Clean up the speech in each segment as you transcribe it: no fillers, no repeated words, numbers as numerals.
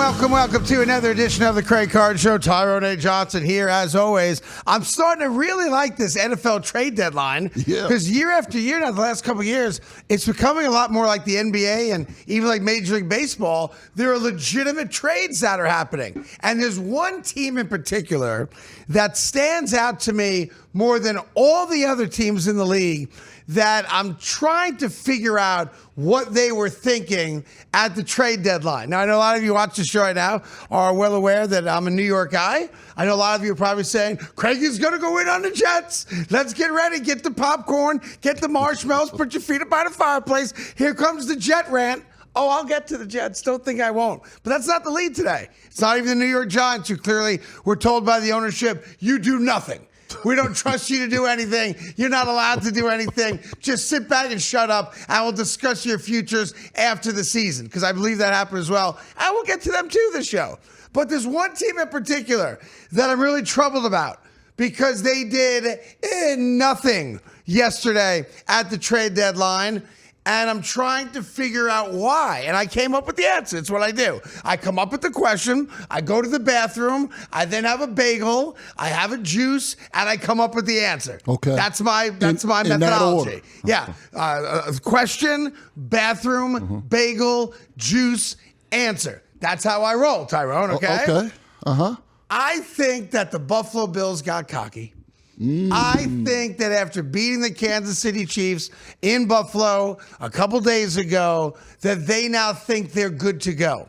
Welcome to another edition of the Craig Carton Show. Tyrone Johnson here, as always. I'm starting to really like this NFL trade deadline because year after year now, the last couple of years, it's becoming a lot more like the NBA and even like Major League Baseball. There are legitimate trades that are happening. And there's one team in particular that stands out to me more than all the other teams in the league that I'm trying to figure out what they were thinking at the trade deadline. Now, I know a lot of you watch the show right now are well aware that I'm a New York guy. I know a lot of you are probably saying, Craig is going to go in on the Jets. Let's get ready. Get the popcorn. Get the marshmallows. Put your feet up by the fireplace. Here comes the Jet rant. Oh, I'll get to the Jets. Don't think I won't. But that's not the lead today. It's not even the New York Giants who clearly were told by the ownership, you do nothing. We don't trust you to do anything. You're not allowed to do anything. Just sit back and shut up, and we'll discuss your futures after the season, because I believe that happened as well. And we'll get to them too this show. But there's one team in particular that I'm really troubled about because they did nothing yesterday at the trade deadline. And I'm trying to figure out why. And I came up with the answer. It's what I do. I come up with the question. I go to the bathroom. I then have a bagel. I have a juice. And I come up with the answer. Okay. That's my methodology. Yeah. Question, bathroom, bagel, juice, answer. That's how I roll, Tyrone. Okay? Okay. Uh-huh. I think that the Buffalo Bills got cocky. I think that after beating the Kansas City Chiefs in Buffalo a couple days ago, that they now think they're good to go.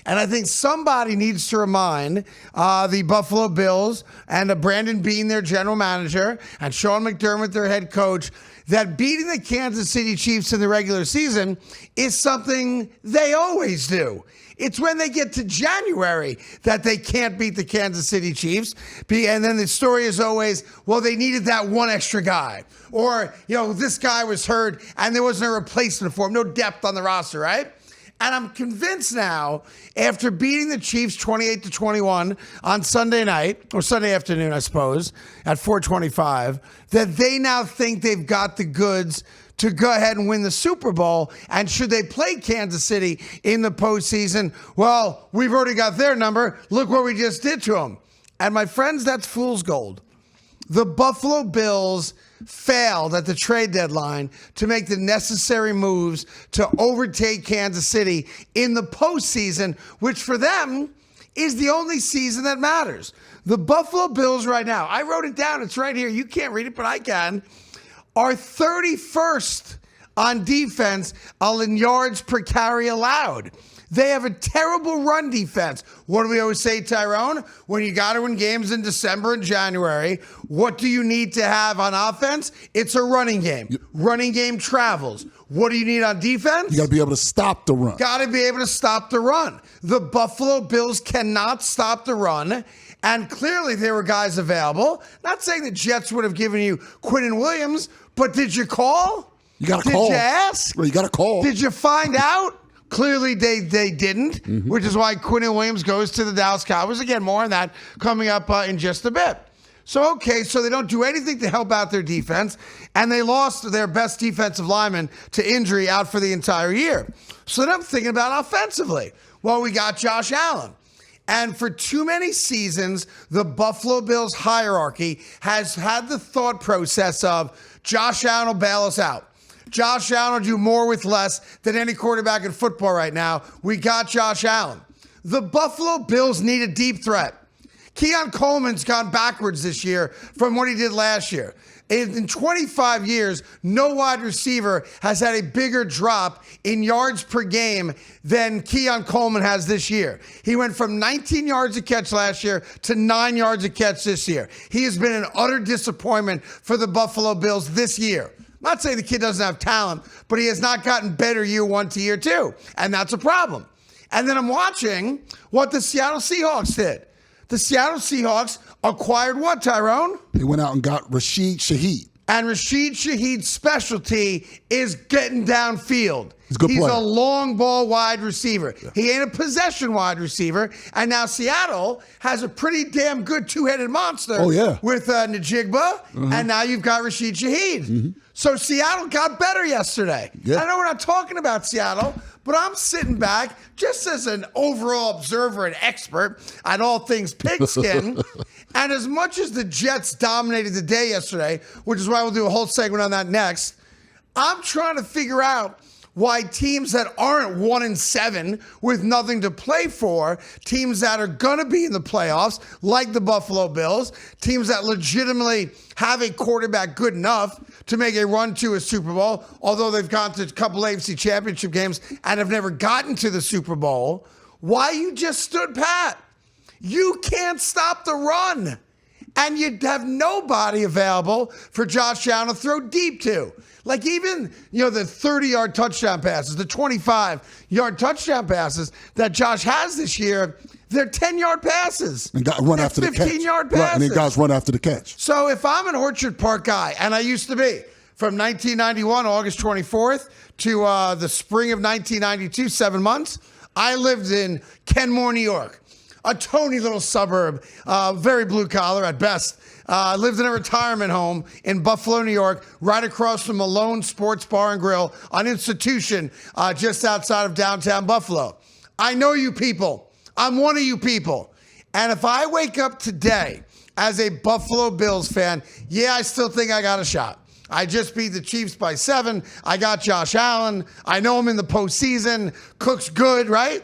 And I think somebody needs to remind the Buffalo Bills and Brandon Beane, their general manager, and Sean McDermott, their head coach, that beating the Kansas City Chiefs in the regular season is something they always do. It's when they get to January that they can't beat the Kansas City Chiefs. And then the story is always, well, they needed that one extra guy. Or, this guy was hurt and there wasn't a replacement for him. No depth on the roster, right? And I'm convinced now, after beating the Chiefs 28-21 on Sunday night, or Sunday afternoon, I suppose, at 4:25, that they now think they've got the goods to go ahead and win the Super Bowl. And should they play Kansas City in the postseason, well, we've already got their number. Look what we just did to them. And my friends, that's fool's gold. The Buffalo Bills failed at the trade deadline to make the necessary moves to overtake Kansas City in the postseason, which for them is the only season that matters. The Buffalo Bills right now, I wrote it down, it's right here. You can't read it, but I can, are 31st on defense in yards per carry allowed. They have a terrible run defense. What do we always say, Tyrone? When you got to win games in December and January, what do you need to have on offense? It's a running game. Running game travels. What do you need on defense? You got to be able to stop the run. Got to be able to stop the run. The Buffalo Bills cannot stop the run. And clearly there were guys available. Not saying the Jets would have given you Quinnen Williams, but did you call? You got to call. Did you ask? Well, you got to call. Did you find out? Clearly, they didn't, which is why Quinnen Williams goes to the Dallas Cowboys. Again, more on that coming up in just a bit. So they don't do anything to help out their defense, and they lost their best defensive lineman to injury out for the entire year. So then I'm thinking about offensively. Well, we got Josh Allen. And for too many seasons, the Buffalo Bills hierarchy has had the thought process of Josh Allen will bail us out. Josh Allen will do more with less than any quarterback in football right now. We got Josh Allen. The Buffalo Bills need a deep threat. Keon Coleman's gone backwards this year from what he did last year. In 25 years, no wide receiver has had a bigger drop in yards per game than Keon Coleman has this year. He went from 19 yards a catch last year to 9 yards a catch this year. He has been an utter disappointment for the Buffalo Bills this year. Not saying the kid doesn't have talent, but he has not gotten better year one to year two. And that's a problem. And then I'm watching what the Seattle Seahawks did. The Seattle Seahawks acquired what, Tyrone? They went out and got Rashid Shaheed. And Rashid Shaheed's specialty is getting downfield. He's a good player. a long ball wide receiver. Yeah. He ain't a possession wide receiver. And now Seattle has a pretty damn good two-headed monster with Najigba, and now you've got Rashid Shaheed. So Seattle got better yesterday. I know we're not talking about Seattle, but I'm sitting back just as an overall observer and expert on all things pigskin. And as much as the Jets dominated the day yesterday, which is why we'll do a whole segment on that next, I'm trying to figure out why teams that aren't 1-7 with nothing to play for, teams that are going to be in the playoffs, like the Buffalo Bills, teams that legitimately have a quarterback good enough to make a run to a Super Bowl, although they've gone to a couple AFC championship games and have never gotten to the Super Bowl, why you just stood pat. You can't stop the run. And you'd have nobody available for Josh Allen to throw deep to. Like even, the 30-yard touchdown passes, the 25-yard touchdown passes that Josh has this year, they're 10-yard passes. And got run after the catch. 15-yard passes. Right, and then guys run after the catch. So if I'm an Orchard Park guy, and I used to be, from 1991, August 24th, to the spring of 1992, 7 months, I lived in Kenmore, New York. A tony little suburb, very blue collar at best. Lived in a retirement home in Buffalo, New York, right across from Malone Sports Bar and Grill, an institution just outside of downtown Buffalo. I know you people. I'm one of you people. And if I wake up today as a Buffalo Bills fan, I still think I got a shot. I just beat the Chiefs by 7. I got Josh Allen. I know I'm in the postseason. Cook's good, right?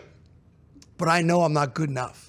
But I know I'm not good enough.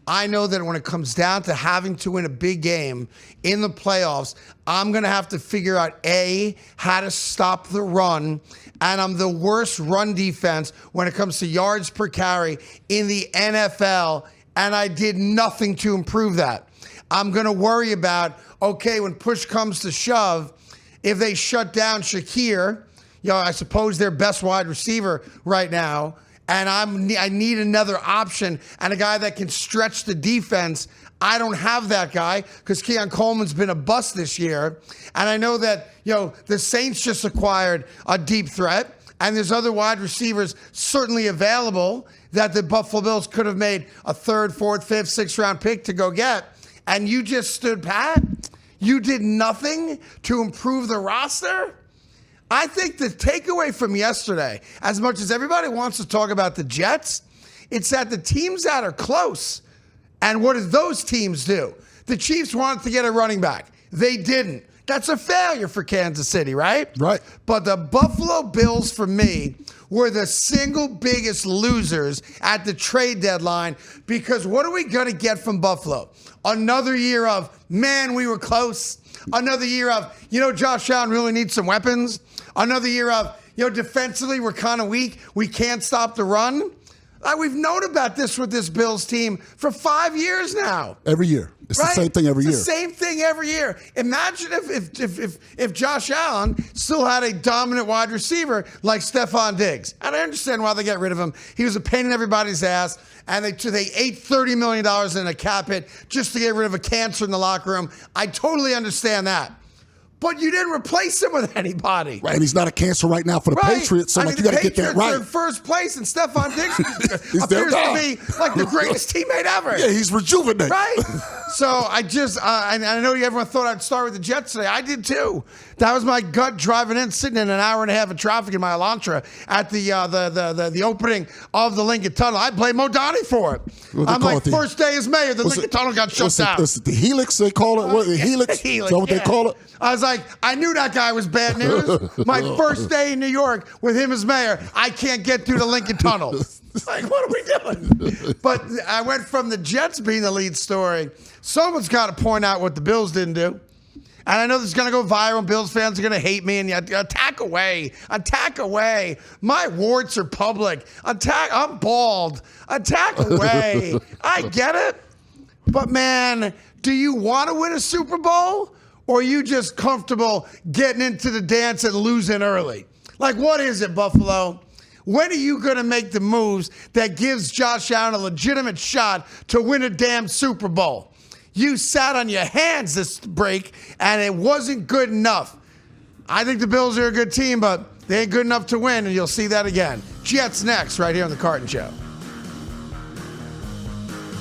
I know that when it comes down to having to win a big game in the playoffs, I'm going to have to figure out, A, how to stop the run. And I'm the worst run defense when it comes to yards per carry in the NFL. And I did nothing to improve that. I'm going to worry about, when push comes to shove, if they shut down Shakir, I suppose their best wide receiver right now, and I need another option and a guy that can stretch the defense. I don't have that guy because Keon Coleman's been a bust this year. And I know that, the Saints just acquired a deep threat, and there's other wide receivers certainly available that the Buffalo Bills could have made a 3rd, 4th, 5th, 6th round pick to go get. And you just stood pat? You did nothing to improve the roster? I think the takeaway from yesterday, as much as everybody wants to talk about the Jets, it's that the teams that are close, and what did those teams do? The Chiefs wanted to get a running back. They didn't. That's a failure for Kansas City, right? Right. But the Buffalo Bills, for me, were the single biggest losers at the trade deadline, because what are we going to get from Buffalo? Another year of, man, we were close. Another year of, Josh Allen really needs some weapons. Another year of, defensively, we're kind of weak. We can't stop the run. We've known about this with this Bills team for 5 years now. Every year. It's the same thing every year. It's the same thing every year. Imagine if Josh Allen still had a dominant wide receiver like Stephon Diggs. And I understand why they got rid of him. He was a pain in everybody's ass. And they ate $30 million in a cap hit just to get rid of a cancer in the locker room. I totally understand that. But you didn't replace him with anybody. Right, and he's not a cancer right now for the Patriots, so you got to get that right. Are in first place, and Stephon Diggs appears to be like the greatest teammate ever. Yeah, he's rejuvenated. Right? So I know everyone thought I'd start with the Jets today. I did too. That was my gut driving in, sitting in an hour and a half of traffic in my Elantra at the opening of the Lincoln Tunnel. I blame Mo Donnie for it. I'm like, first day is May, the Lincoln Tunnel got shut down. The Helix, they call it? What, the Helix? The Helix, is that what they call it? I was like, I knew that guy was bad news. My first day in New York with him as mayor, I can't get through the Lincoln Tunnel. Like, what are we doing? But I went from the Jets being the lead story. Someone's got to point out what the Bills didn't do. And I know this is going to go viral. Bills fans are going to hate me and attack away. Attack away. My warts are public. I'm bald. Attack away. I get it. But, man, do you want to win a Super Bowl? Or are you just comfortable getting into the dance and losing early? Like, what is it, Buffalo? When are you going to make the moves that gives Josh Allen a legitimate shot to win a damn Super Bowl? You sat on your hands this break, and it wasn't good enough. I think the Bills are a good team, but They ain't good enough to win, and you'll see that again. Jets next, right here on The Carton Show.